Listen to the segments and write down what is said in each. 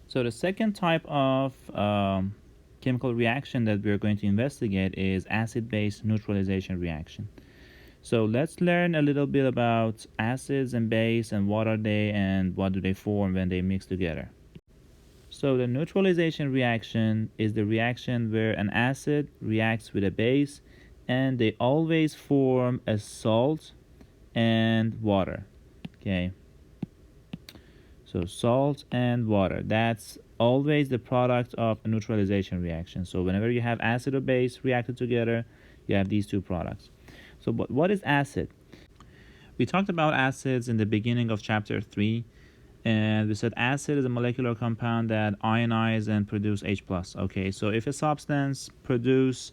So the second type of chemical reaction that we're going to investigate is acid-base neutralization reaction. So let's learn a little bit about acids and base and what are they and what do they form when they mix together. So the neutralization reaction is the reaction where an acid reacts with a base and they always form a salt and water. Okay. So salt and water, that's always the product of a neutralization reaction. So whenever you have acid or base reacted together, you have these two products. So but what is acid? We talked about acids in the beginning of chapter 3, and we said acid is a molecular compound that ionize and produce H+. Okay, so if a substance produce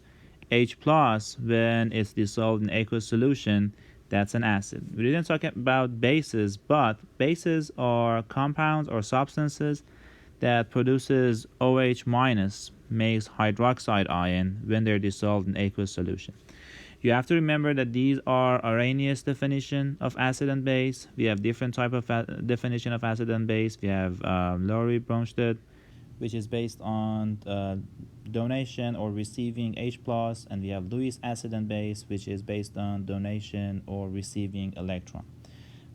H+ when it's dissolved in aqueous solution, that's an acid. We didn't talk about bases, but bases are compounds or substances that produces OH minus, makes hydroxide ion when they're dissolved in aqueous solution. You have to remember that these are Arrhenius definition of acid and base. We have different type of definition of acid and base. We have Laurie Bronsted, which is based on donation or receiving H+, and we have Lewis acid and base, which is based on donation or receiving electron.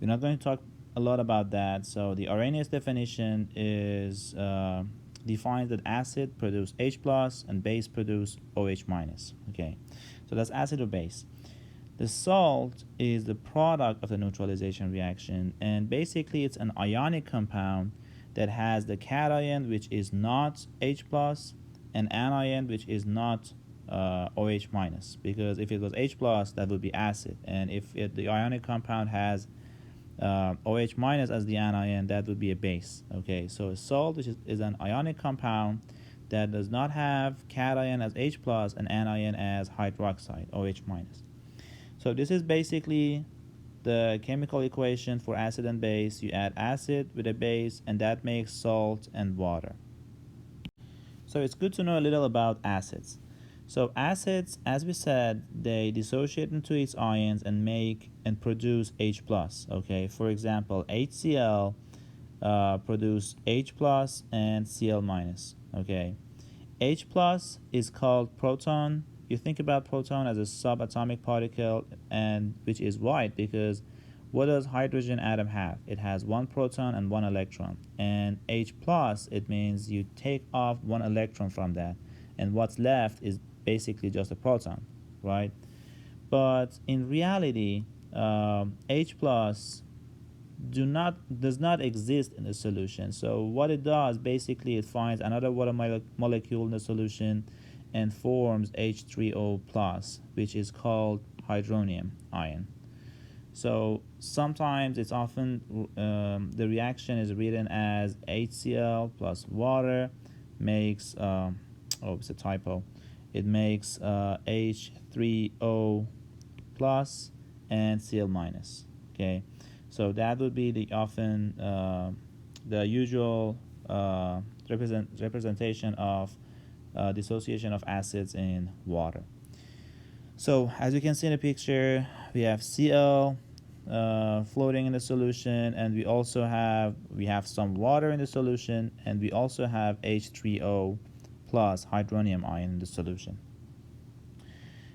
We're not going to talk a lot about that. So the Arrhenius definition is defines that acid produce H+ and base produce OH minus. Okay, so that's acid or base. The salt is the product of the neutralization reaction, and basically it's an ionic compound that has the cation, which is not H+, and anion, which is not OH minus. Because if it was H+, that would be acid, and if the ionic compound has OH minus as the anion, that would be a base. Okay, so a salt, which is an ionic compound that does not have cation as H+, and anion as hydroxide, OH minus. So this is basically the chemical equation for acid and base. You add acid with a base, and that makes salt and water. So it's good to know a little about acids. So acids, as we said, they dissociate into its ions and make and produce H+. Okay, for example, HCl produce H+ and Cl-. Okay, H+ is called proton. You think about proton as a subatomic particle, and which is white because what does hydrogen atom have? It has one proton and one electron. And H+, it means you take off one electron from that, and what's left is basically just a proton, right? But in reality, H+ does not exist in the solution. So what it does, basically, it finds another water molecule in the solution and forms H3O+, which is called hydronium ion. So sometimes it's often the reaction is written as HCl plus water makes it's a typo. It makes H3O plus and Cl-. Okay, so that would be the often the usual representation of dissociation of acids in water. So as you can see in the picture, we have Cl floating in the solution, and we have some water in the solution, and we also have H3O plus hydronium ion in the solution.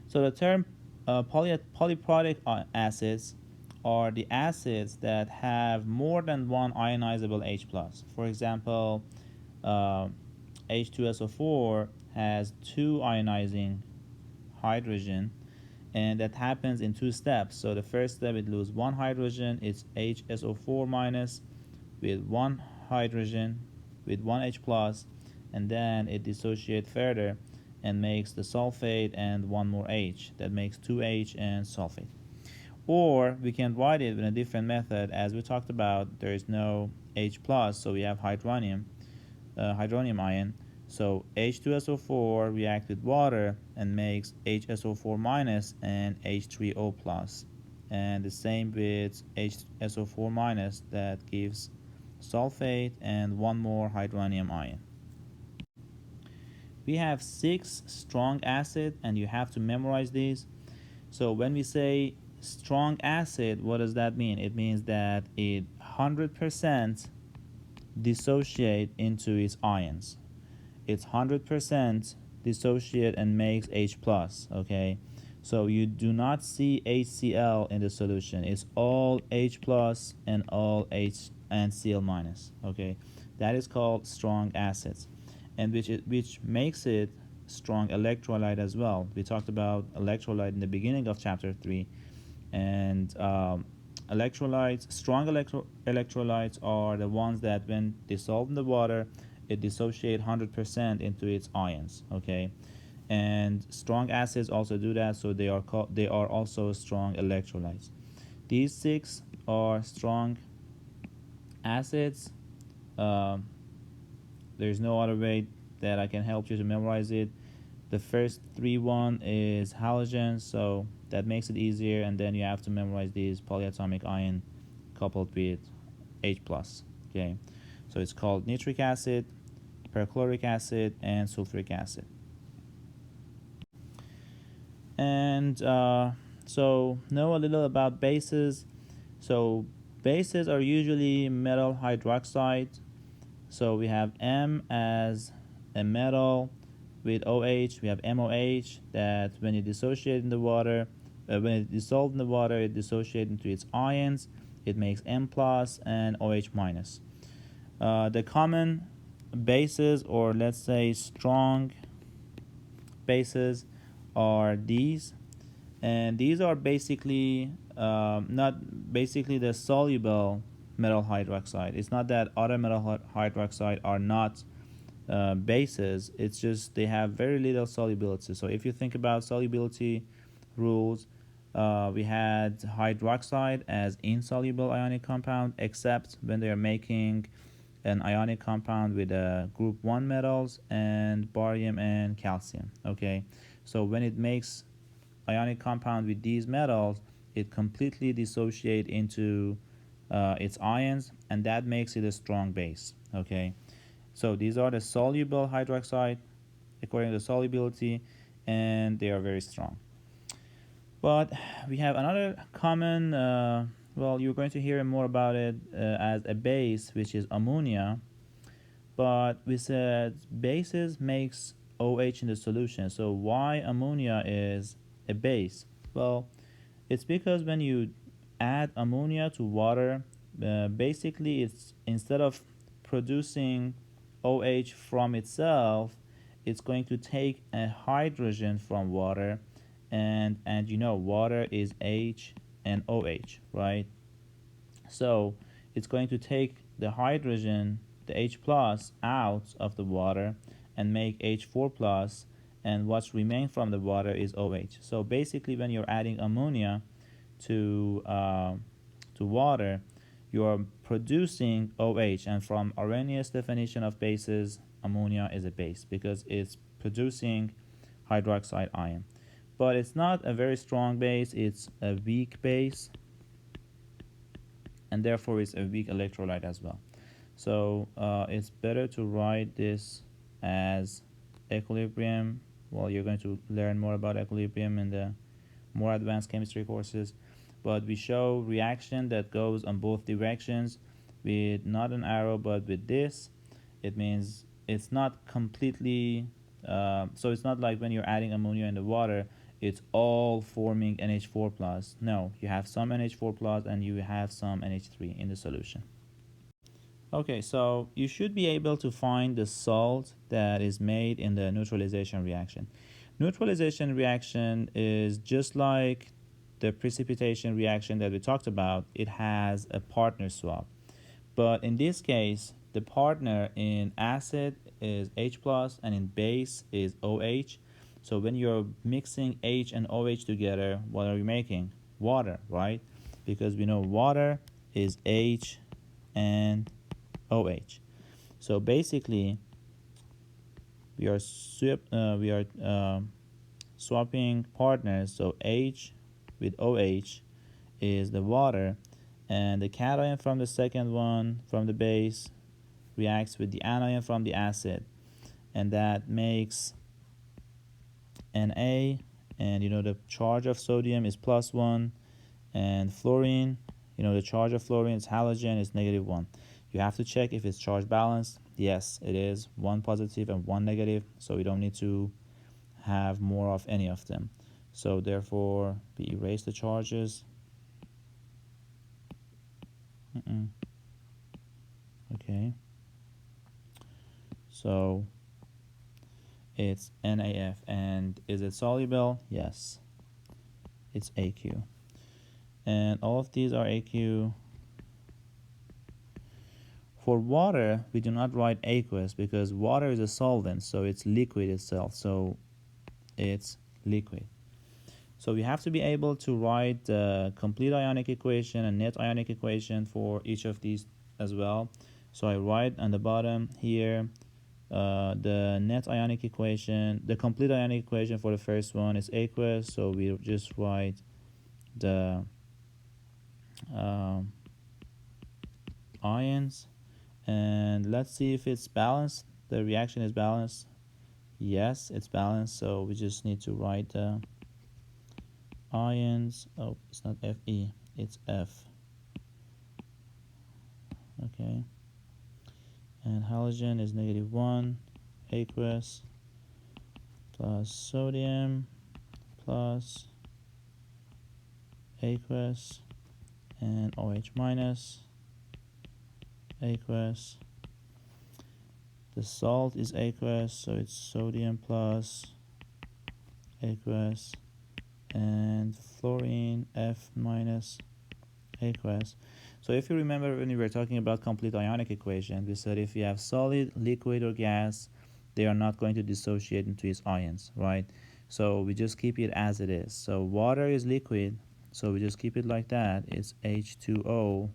So the term polyprotic acids are the acids that have more than one ionizable H+. For example, H2SO4 has two ionizing hydrogen, and that happens in two steps. So the first step, it loses one hydrogen, it's HSO4 minus with one hydrogen with one H+, and then it dissociates further and makes the sulfate and one more H. That makes 2H and sulfate. Or we can write it in a different method. As we talked about, there is no H+, so we have hydronium ion. So H2SO4 reacts with water and makes HSO4 minus and H3O plus. And the same with HSO4 minus, that gives sulfate and one more hydronium ion. We have 6 strong acid, and you have to memorize these. So when we say strong acid, what does that mean? It means that it 100% dissociate into its ions. It's 100% dissociate and makes H plus, okay? So you do not see HCl in the solution. It's all H plus and all H and Cl minus, okay? That is called strong acids, and which makes it strong electrolyte as well. We talked about electrolyte in the beginning of chapter 3, and electrolytes, strong electrolytes are the ones that when dissolved in the water, it dissociates 100% into its ions, okay? And strong acids also do that, so they are also strong electrolytes. These six are strong acids. Um, there's no other way that I can help you to memorize it. The first one is halogen, so that makes it easier, and then you have to memorize these polyatomic ion coupled with H plus. Okay, so it's called nitric acid, perchloric acid, and sulfuric acid. And so know a little about bases. So bases are usually metal hydroxide. So we have M as a metal with OH. We have MOH that when it dissociates in the water, when it dissolves in the water, it dissociates into its ions. It makes M plus and OH minus. The common bases, or let's say strong bases, are these, and these are basically not basically the soluble metal hydroxide. It's not that other metal hydroxide are not bases. It's just they have very little solubility. So if you think about solubility rules, we had hydroxide as insoluble ionic compound, except when they are making an ionic compound with group 1 metals and barium and calcium. Okay, so when it makes ionic compound with these metals, it completely dissociates into its ions, and that makes it a strong base. Okay, so these are the soluble hydroxide according to solubility, and they are very strong. But we have another common, well, you're going to hear more about it as a base, which is ammonia. But we said bases makes OH in the solution. So why ammonia is a base? Well, it's because when you add ammonia to water, basically it's instead of producing OH from itself, it's going to take a hydrogen from water, and you know water is H and OH, right? So it's going to take the hydrogen, the H plus, out of the water and make H4 plus, and what's remain from the water is OH. So basically, when you're adding ammonia to water, you are producing OH, and from Arrhenius' definition of bases, ammonia is a base because it's producing hydroxide ion. But it's not a very strong base, it's a weak base, and therefore it's a weak electrolyte as well. So it's better to write this as equilibrium. Well, you're going to learn more about equilibrium in the more advanced chemistry courses, but we show reaction that goes on both directions with not an arrow but with this. It means it's not completely so it's not like when you're adding ammonia in the water, it's all forming NH4 plus. No, you have some NH4 plus and you have some NH3 in the solution. Okay, so you should be able to find the salt that is made in the neutralization reaction. Neutralization reaction is just like the precipitation reaction that we talked about. It has a partner swap. But in this case, the partner in acid is H plus and in base is OH. So when you're mixing H and OH together, what are you making? Water, right? Because we know water is H and OH. So basically, we are swapping partners. So H with OH is the water, and the cation from the second one from the base reacts with the anion from the acid, and that makes Na, and you know the charge of sodium is +1, and fluorine, you know the charge of fluorine is halogen is -1. You have to check if it's charge balanced. Yes, it is, one positive and one negative, so we don't need to have more of any of them. So therefore, we erase the charges. Okay. So it's NaF, and is it soluble? Yes, it's AQ. And all of these are AQ. For water, we do not write aqueous because water is a solvent, so it's liquid itself, so it's liquid. So we have to be able to write the complete ionic equation and net ionic equation for each of these as well. So I write on the bottom here the net ionic equation, the complete ionic equation for the first one is aqueous, so we just write the ions, and let's see if it's balanced. The reaction is balanced. Yes, it's balanced, so we just need to write the ions. Oh, it's not Fe, it's F. Okay, and halogen is -1, aqueous, plus sodium, plus aqueous, and OH minus, aqueous. The salt is aqueous, so it's sodium plus aqueous, and fluorine F minus aqueous. So if you remember when we were talking about complete ionic equation, we said if you have solid, liquid, or gas, they are not going to dissociate into its ions, right? So we just keep it as it is. So water is liquid, so we just keep it like that. It's H2O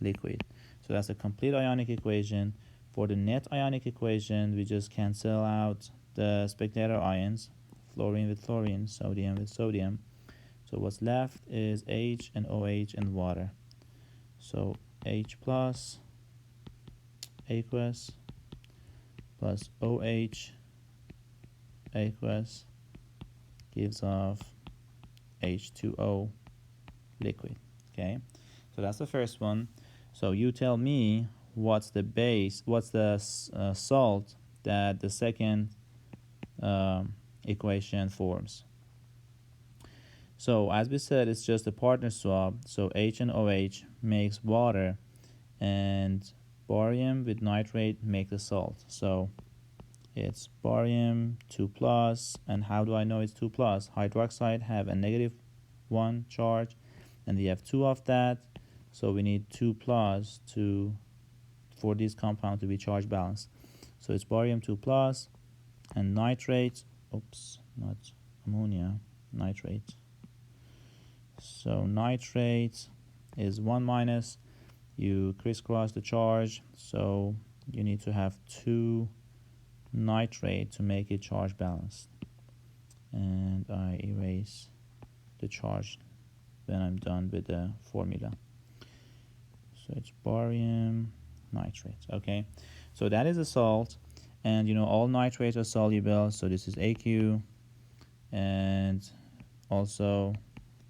liquid. So that's a complete ionic equation. For the net ionic equation, we just cancel out the spectator ions, fluorine with fluorine, sodium with sodium. So what's left is H and OH and water. So H plus aqueous plus OH aqueous gives off H2O liquid. Okay, so that's the first one. So you tell me what's the base, what's the salt that the second equation forms. So as we said, it's just a partner swap. So H and OH makes water, and barium with nitrate make the salt. So it's barium 2+, and how do I know it's 2+? Hydroxide have a -1 charge, and we have 2 of that, so we need 2+ for this compound to be charge balanced. So it's barium 2+, and nitrate, oops, not ammonia, nitrate. So nitrate is 1-, you crisscross the charge, so you need to have 2 nitrate to make it charge balanced. And I erase the charge when I'm done with the formula. So it's barium nitrate. Okay, so that is a salt, and you know all nitrates are soluble, so this is AQ, and also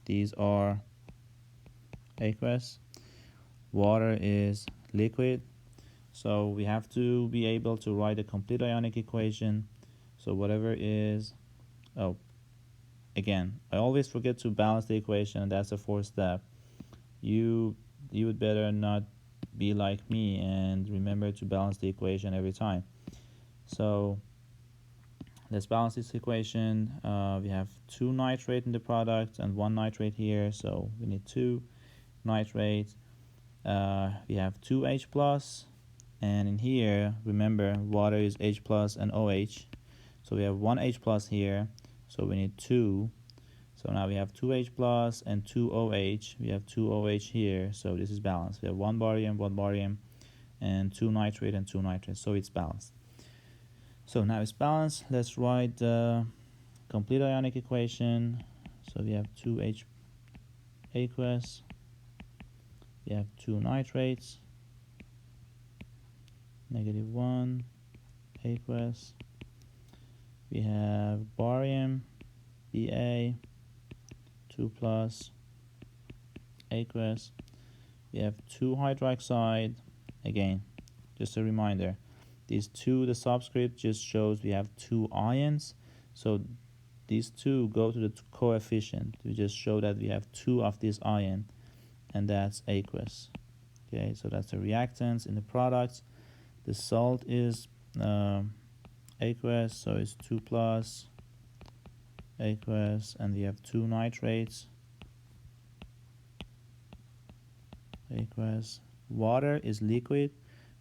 these are aqueous. Water is liquid, so we have to be able to write a complete ionic equation. So whatever is, oh, again, I always forget to balance the equation, and that's the fourth step. You would better not be like me and remember to balance the equation every time. So let's balance this equation. We have 2 nitrate in the product and 1 nitrate here, so we need 2 nitrate. We have 2 H+, and in here, remember, water is H+ and OH. So we have 1 H+ here, so we need 2. So now we have 2 H+ and 2 OH. We have 2 OH here, so this is balanced. We have 1 barium, and 2 nitrate and 2 nitrate, so it's balanced. So now it's balanced. Let's write the complete ionic equation. So we have 2H aqueous. We have 2 nitrates, -1 aqueous. We have barium, Ba, 2+ aqueous. We have 2 hydroxide Again, just a reminder, these two, the subscript just shows we have two ions, so these two go to the coefficient. We just show that we have two of this ion, and that's aqueous. Okay, so that's the reactants in the products. The salt is aqueous, so it's 2 plus aqueous, and we have two nitrates, aqueous. Water is liquid,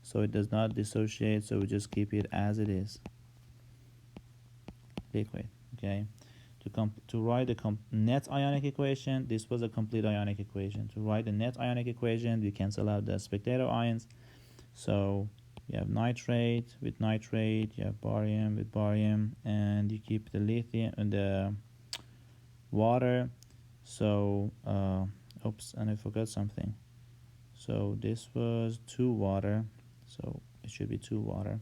so it does not dissociate, so we just keep it as it is, liquid. Okay, to write the net ionic equation, this was a complete ionic equation. To write the net ionic equation, we cancel out the spectator ions, so you have nitrate with nitrate, you have barium with barium, and you keep the lithium and the water. So oops, and I forgot something. So this was 2 water, so it should be 2 water.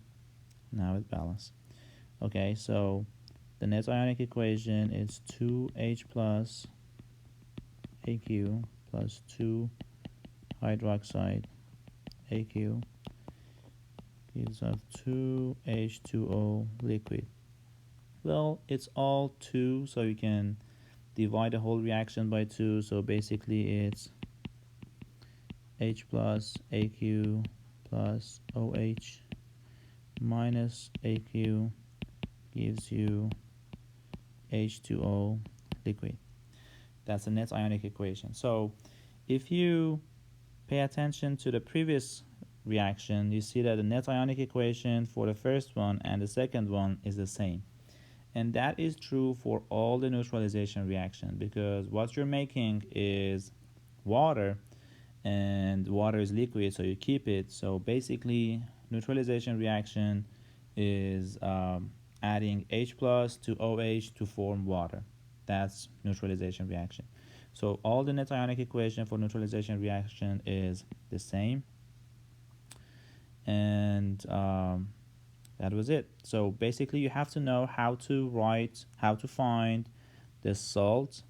Now it's balanced. Okay, so the net ionic equation is 2H plus AQ plus 2 hydroxide AQ gives us 2H2O liquid. Well, it's all 2, so you can divide the whole reaction by 2. So basically it's H plus AQ plus OH minus AQ gives you H2O liquid. That's the net ionic equation. So if you pay attention to the previous reaction, you see that the net ionic equation for the first one and the second one is the same. And that is true for all the neutralization reaction, because what you're making is water, and water is liquid, so you keep it. So basically, neutralization reaction is adding H plus to OH to form water. That's neutralization reaction. So all the net ionic equation for neutralization reaction is the same. And that was it. So basically you have to know how to find the salt,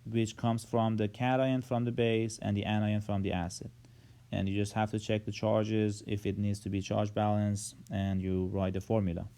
which comes from the cation from the base and the anion from the acid. And you just have to check the charges if it needs to be charge balanced, and you write the formula.